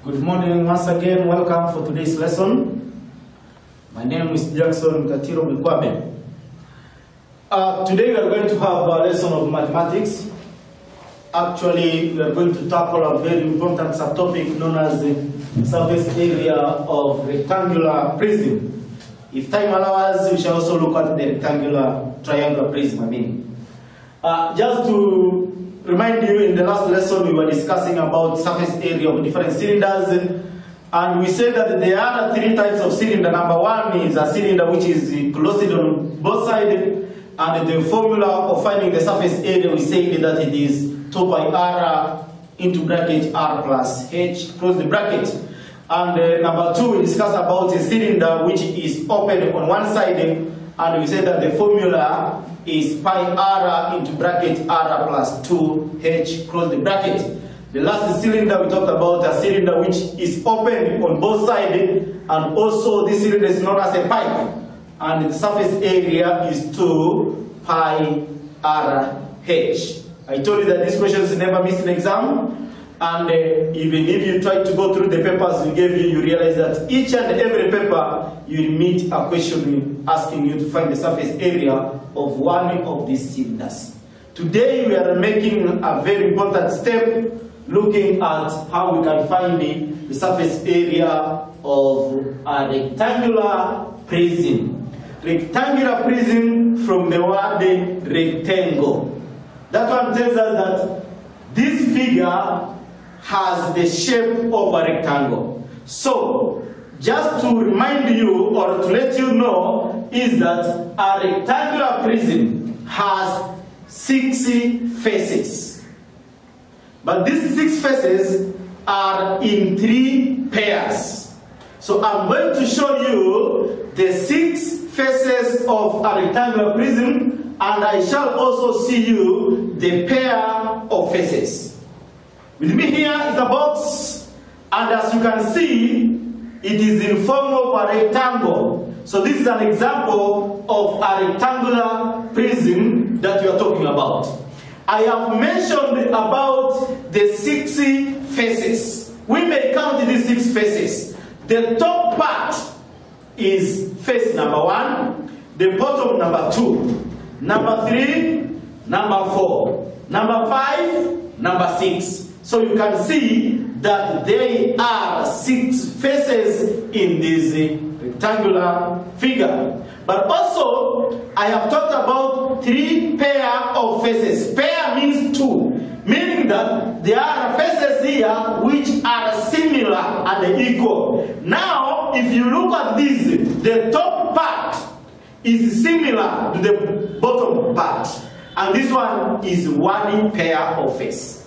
Good morning once again. Welcome for today's lesson. My name is Jackson Katiro Mikwabe. Today we are going to have a lesson of mathematics. Actually, we are going to tackle a very important subtopic known as the surface area of rectangular prism. If time allows, we shall also look at the rectangular triangular prism. Just to remind you, in the last lesson we were discussing about surface area of different cylinders, and we said that there are three types of cylinder. Number one is a cylinder which is closed on both sides, and the formula of finding the surface area, we said that it is 2 by r into bracket r plus h, close the bracket. And number two, we discussed about a cylinder which is open on one side, and we said that the formula is pi r into bracket r plus 2h, close the bracket. The last cylinder we talked about a cylinder which is open on both sides, and also this cylinder is known as a pipe, and the surface area is 2 pi r h. I told you that these questions never miss an exam, and even if you try to go through the papers we gave you, you realize that each and every paper you will meet a question asking you to find the surface area of one of these cylinders. Today we are making a very important step, looking at how we can find the surface area of a rectangular prism. Rectangular prism, from the word rectangle. That one tells us that this figure has the shape of a rectangle. So, just to remind you or to let you know is that a rectangular prism has 6 faces. But these 6 faces are in 3 pairs. So I'm going to show you the 6 faces of a rectangular prism, and I shall also see you the pair of faces. With me here is a box, and as you can see, it is in form of a rectangle. So this is an example of a rectangular prism that we are talking about. I have mentioned about the 6 faces. We may count these 6 faces. The top part is face number 1, the bottom number 2, number 3, number 4, number 5, number 6. So you can see that there are 6 faces in this rectangular figure. But also, I have talked about 3 pair of faces. Pair means 2, meaning that there are faces here which are similar and equal. Now, if you look at this, the top part is similar to the bottom part, and this one is 1 pair of face.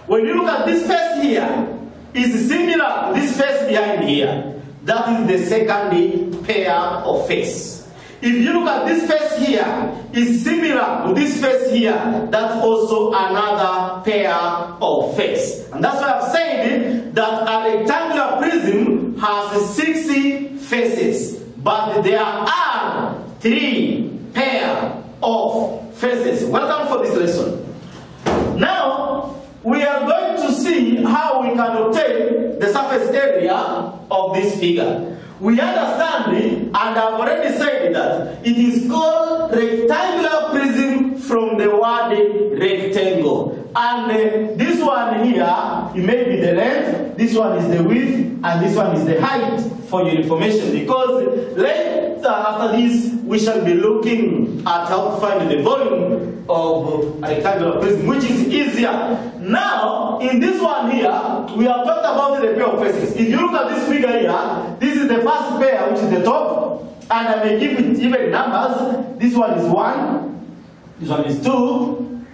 When you look at this face here, it's similar to this face behind here. That is the second pair of face. If you look at this face here, it's similar to this face here. That's also another pair of face. And that's why I've said that a rectangular prism has 6 faces, but there are 3 pair of faces. Welcome for this lesson. Now, we are going to see how we can obtain the surface area of this figure. We understand it, and I've already said that it is called rectangular prism from the word rectangle. And this one here, it may be the length, this one is the width, and this one is the height for your information. Because later after this, we shall be looking at how to find the volume of a rectangular prism, which is easier. Now, in this one here, we have talked about the pair of faces. If you look at this figure here, this is the first pair, which is the top, and I may give it even numbers. This one is 1, this one is 2,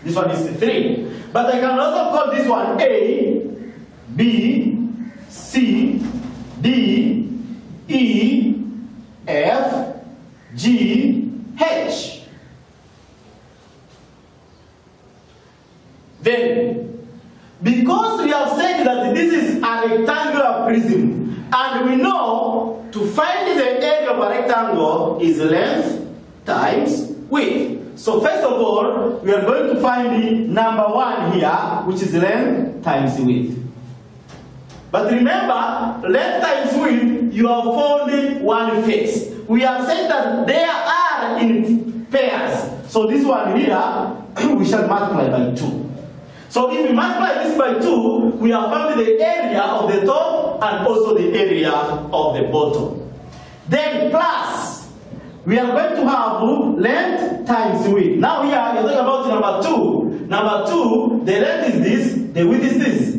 this one is 3. But I can also call this one A, B, C, D, E, F, G, H. Then, because we have said that this is a rectangular prism, and we know to find the area of a rectangle is length times width. So first of all, we are going to find the number 1 here, which is length times width. But remember, length times width, you have found one face. We have said that they are in pairs. So this one here, we shall multiply by 2. So if we multiply this by 2, we have found the area of the top and also the area of the bottom. Then plus, we are going to have length times width. Now here, we are talking about number 2. Number 2, the length is this, the width is this.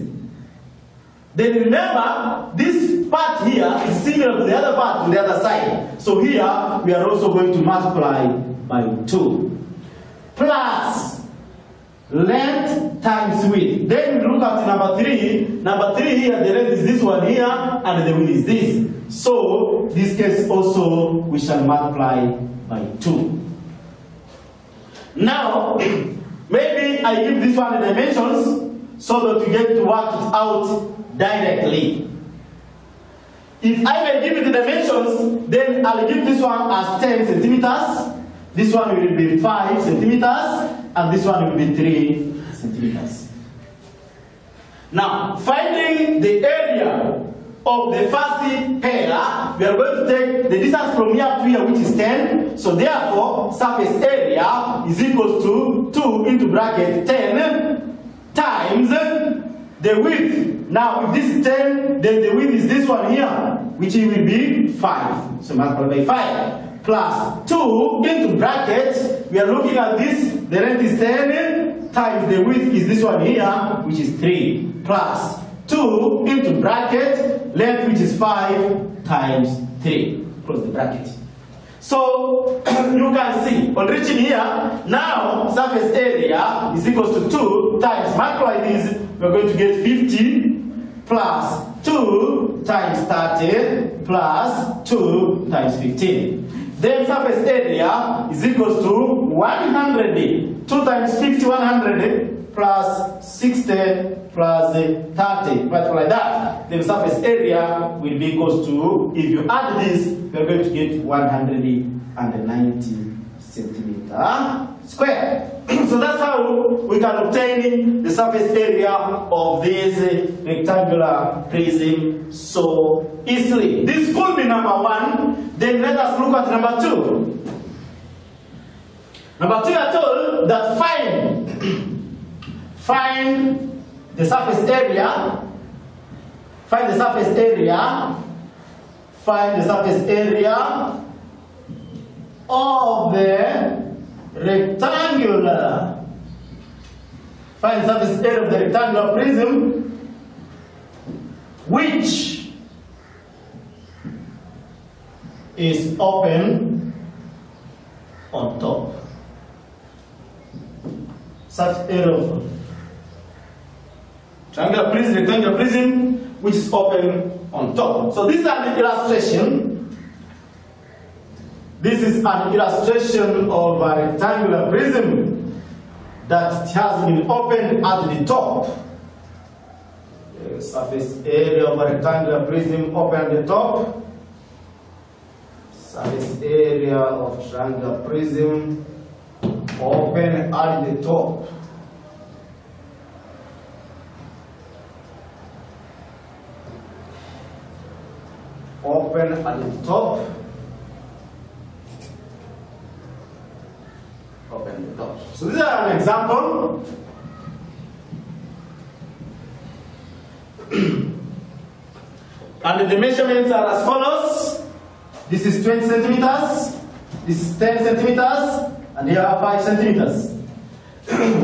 Then remember, this part here is similar to the other part on the other side. So here, we are also going to multiply by 2. Plus length times width. Then we look at number 3. Number 3 here, the length is this one here, and the width is this. So, this case also, we shall multiply by 2. Now, maybe I give this one the dimensions so that we get to work it out directly. If I may give you the dimensions, then I'll give this one as 10 centimeters. This one will be 5 centimeters, and this one will be 3 centimeters. Now, finding the area of the first pair, we are going to take the distance from here to here, which is 10. So therefore, surface area is equal to 2 into bracket 10 times the width. Now, if this is 10, then the width is this one here, which will be 5. So multiply by 5. Plus 2 into bracket, we are looking at this, the length is 10 times the width is this one here, which is 3. Plus 2 into bracket, length which is 5 times 3. Close the bracket. So you can see, on reaching here, now surface area is equal to 2 times, multiply this, we are going to get 50 plus 2 times 30 plus 2 times 15. Then surface area is equal to 100. 2 times 50, 100 plus 60 plus 30. Multiply that. Then surface area will be equal to, if you add this, we are going to get 190 centimeter square. So that's how we can obtain the surface area of this rectangular prism so easily. This could be number 1. Then let us look at number 2. Number 2, I told that find the surface area. Find the surface area. Find the surface area of the rectangular. Find the surface area of the rectangular prism which is open on top. Surface area of rectangular prism which is open on top. So this is an illustration. This is an illustration of a rectangular prism that has been opened at the top. The surface area of a rectangular prism open at the top. Surface area of triangular prism open at the top. Open at the top. Open the top. So this is an example. And the measurements are as follows. This is 20 centimeters. This is 10 centimeters. And here are 5 centimeters.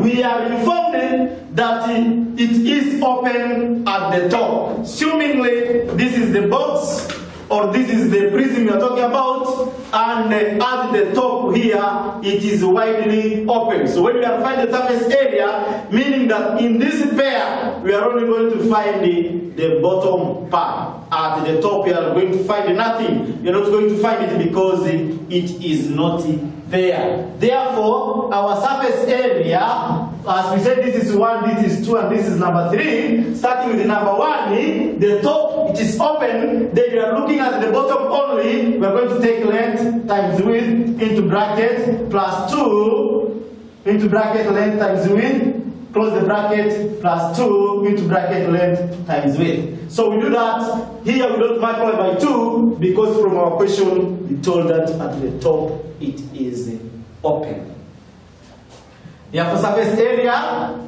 We are informed that it is open at the top. Assumingly, this is the box, or this is the prism we are talking about, and at the top here, it is widely open. So when we are finding the surface area, meaning that in this pair, we are only going to find the bottom part. At the top, we are going to find nothing. We are not going to find it because it is not there. Therefore, our surface area as we said, this is 1, this is 2, and this is number 3. Starting with the number 1, the top, it is open. Then we are looking at the bottom only. We are going to take length times width into bracket plus 2 into bracket length times width. Close the bracket plus 2 into bracket length times width. So we do that. Here we don't multiply by 2 because from our question we told that at the top it is open. Therefore, surface area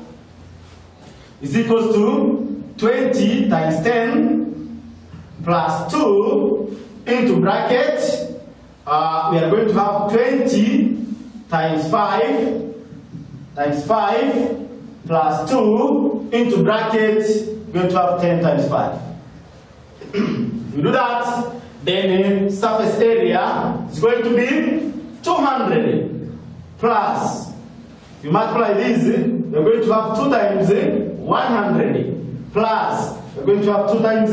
is equals to 20 times 10 plus 2 into bracket. We are going to have 20 times 5 plus 2 into bracket. We're going to have 10 times 5. We do that, then surface area is going to be 200 plus. If you multiply these, we're going to have 2 times 100 plus, we're going to have 2 times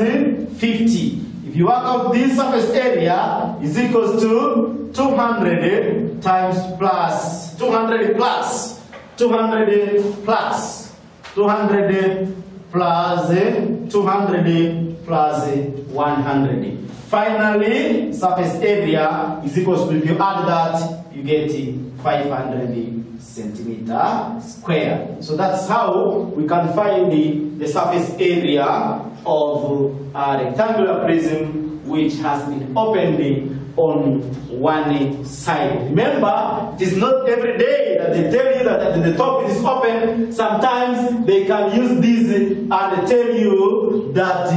50. If you work out this surface area is equals to 200 times plus 200 plus 200 plus 200 plus 200 plus 100. Finally, surface area is equals to, if you add that, you get 500 centimeter square. So that's how we can find the surface area of a rectangular prism which has been opened on one side. Remember, it is not every day that they tell you that at the top it is open. Sometimes they can use this and tell you that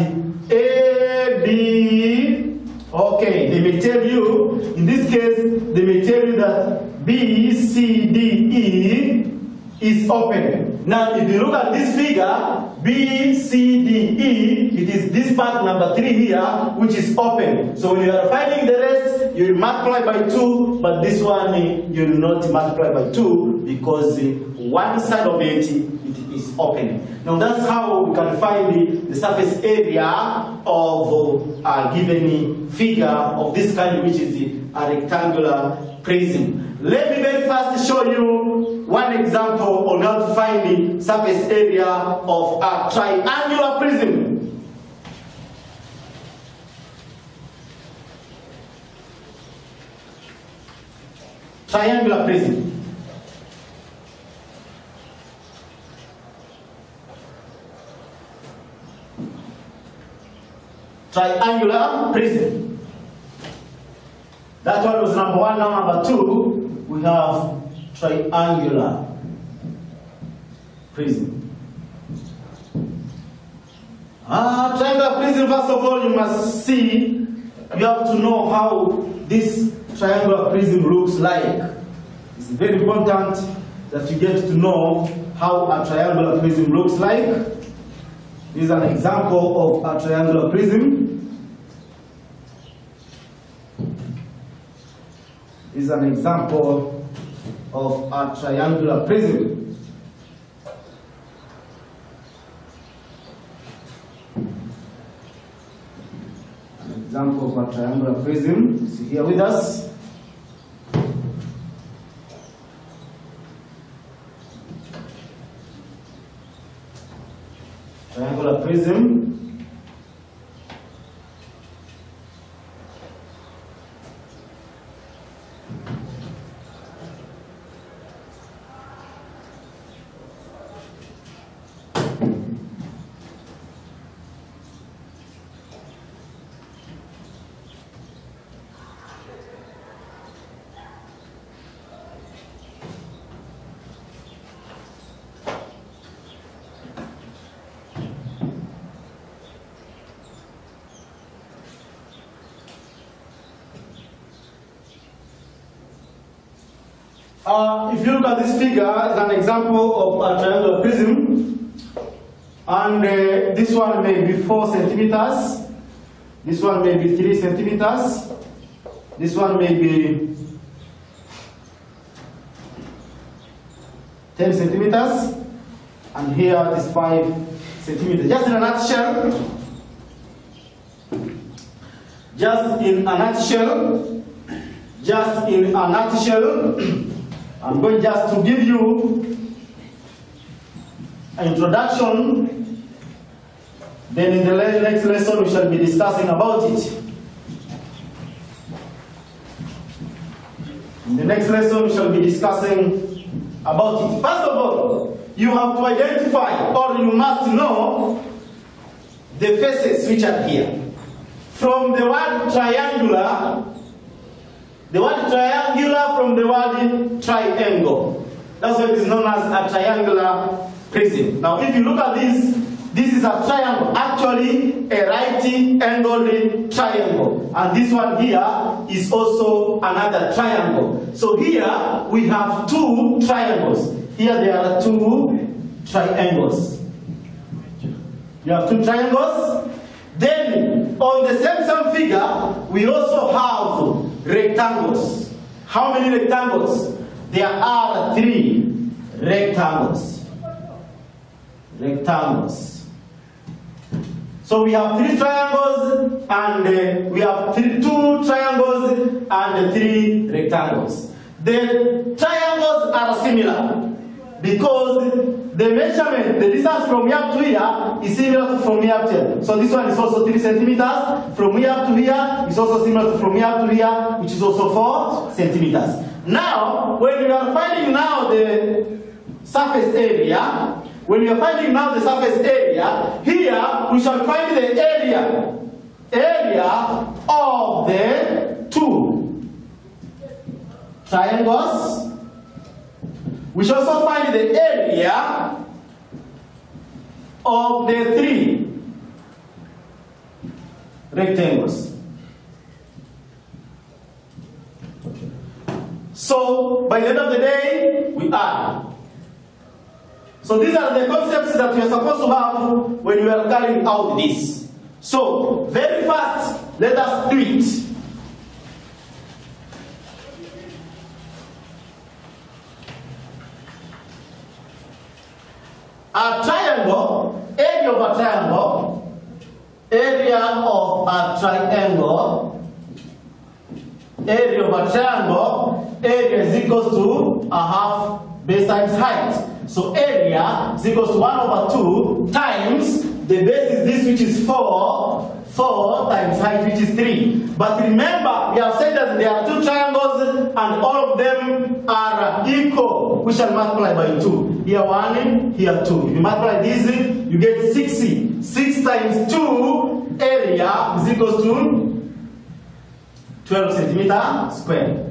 A, B, okay, they may tell you, in this case, they may tell you that B, C, D, E is open. Now, if you look at this figure, B, C, D, E, it is this part number 3 here, which is open. So when you are finding the rest, you will multiply by 2, but this one you will not multiply by 2 because one side of it is open. Now that's how we can find the surface area of a given figure of this kind, which is a rectangular prism. Let me very fast show you one example on how to find the surface area of a triangular prism. Triangular prism. Triangular prism. That one was number 1. Now number 2, we have triangular prism. Triangular prism, first of all, you must see, you have to know how this triangular prism looks like. It's very important that you get to know how a triangular prism looks like. This is an example of a triangular prism. This is an example of a triangular prism. An example of a triangular prism. See here with us. Triangular prism. If you look at this figure, it's an example of a triangular prism, and this one may be 4 centimeters, this one may be 3 centimeters, this one may be 10 centimeters, and here is 5 centimeters. Just in a nutshell, I'm going just to give you introduction. Then in the next lesson we shall be discussing about it. In the next lesson we shall be discussing about it. First of all, you have to identify, or you must know, the faces which are here. From the word triangular, from the word triangle. That's why it is known as a triangular prism. Now if you look at this, this is a triangle, actually a right-angled triangle. And this one here is also another triangle. So here we have two triangles. Here there are two triangles. You have two triangles. Then on the same figure, we also have rectangles. How many rectangles? There are three rectangles. So we have three triangles, and we have two triangles and three rectangles. The triangles are similar because the measurement, the distance from here to here is similar to from here to here. So this one is also 3 centimeters. From here to here is also similar to from here to here, which is also 4 centimeters. Now, when we are finding now the surface area, here we shall find the area of the two triangles. We shall also find the area of the three rectangles. So by the end of the day, we add. So these are the concepts that we are supposed to have when we are carrying out this. So very fast, let us do it. A triangle, area of a triangle, area is equals to a half base times height. So area is equals to 1/2 times the base is this, which is 4 times height, which is 3. But remember, we have said that there are two triangles and all of them are equal. We shall multiply by 2. Here 1, here 2. If you multiply this, you get 60. 6 times 2 area is equals to 12 centimeter square.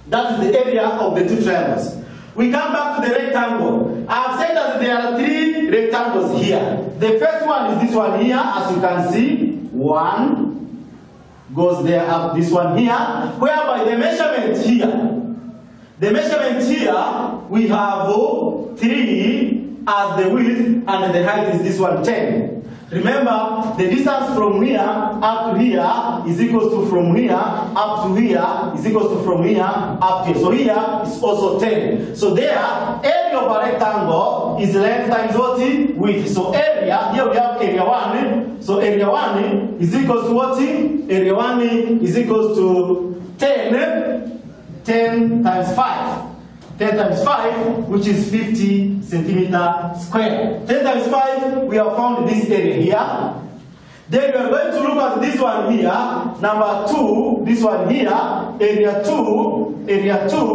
That is the area of the two triangles. We come back to the rectangle. I have said that there are three rectangles here. The first one is this one here, as you can see. 1 goes there up this one here, whereby the measurement here, we have 3 as the width, and the height is this one 10. Remember, the distance from here up to here is equals to from here up to here is equals to from here up to here. So here is also 10. So there, area of a rectangle is length times what? Width. So area, here we have area 1. So area 1 is equals to what? Area 1 is equals to 10 times 5. 10 times 5, which is 50 centimeter square. 10 times 5, we have found this area here. Then we are going to look at this one here, number 2, this one here, area 2,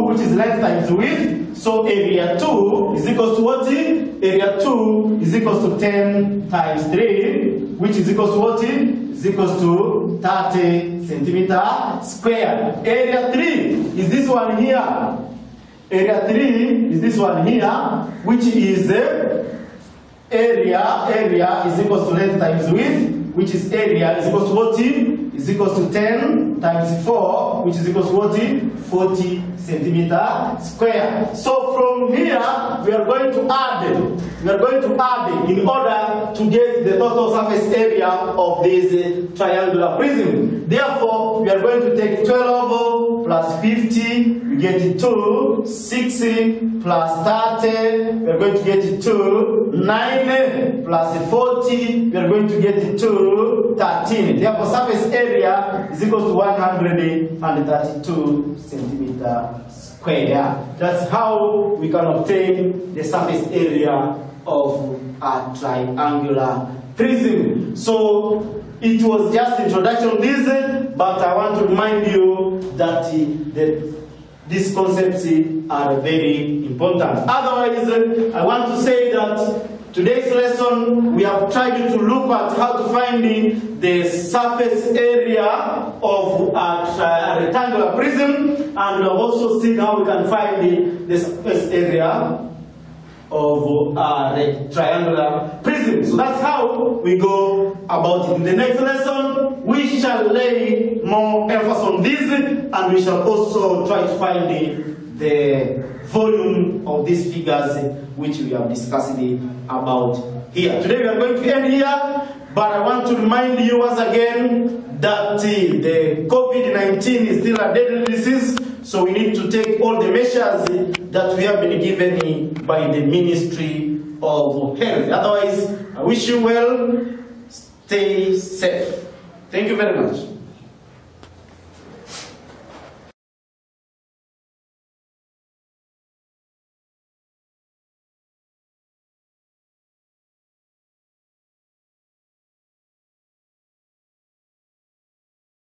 which is length times width. So area 2 is equals to what? Area 2 is equals to 10 times 3, which is equals to what? Is equals to 30 centimeter square. Area 3 is this one here. Area 3 is this one here, which is area is equals to length times width, which is area is equals to what? Is equals to 10 times 4, which is equals to what? 40 centimeter square. So from here, we are going to add in order to get the total surface area of this triangular prism. Therefore, we are going to take 12 plus 50, we get 2, 60 plus 30, we are going to get 2, 9 plus 40, we are going to get 2, 13. Therefore, surface area is equal to 132 centimeter square. square. That's how we can obtain the surface area of a triangular prism. So it was just introduction to this, but I want to remind you that these concepts are very important. Otherwise, I want to say that today's lesson, we have tried to look at how to find the surface area of a rectangular prism, and we have also seen how we can find the surface area of a triangular prism. So that's how we go about it. In the next lesson, we shall lay more emphasis on this, and we shall also try to find the volume of these figures which we have discussed about here. Today we are going to end here, but I want to remind you once again that the COVID-19 is still a deadly disease, so we need to take all the measures that we have been given by the Ministry of Health. Otherwise, I wish you well, stay safe. Thank you very much.